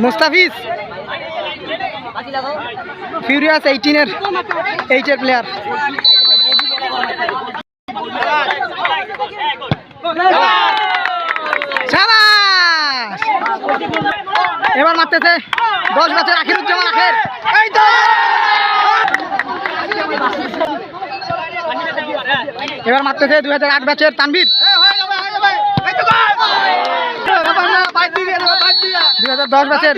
Mustafiz furious 18 এর player. এবার মারতেছে 10 ব্যাচের আখিরুজ্জামান আখের। এবার মারতেছে 2008 ব্যাচের তানভীর। 2010 ব্যাচের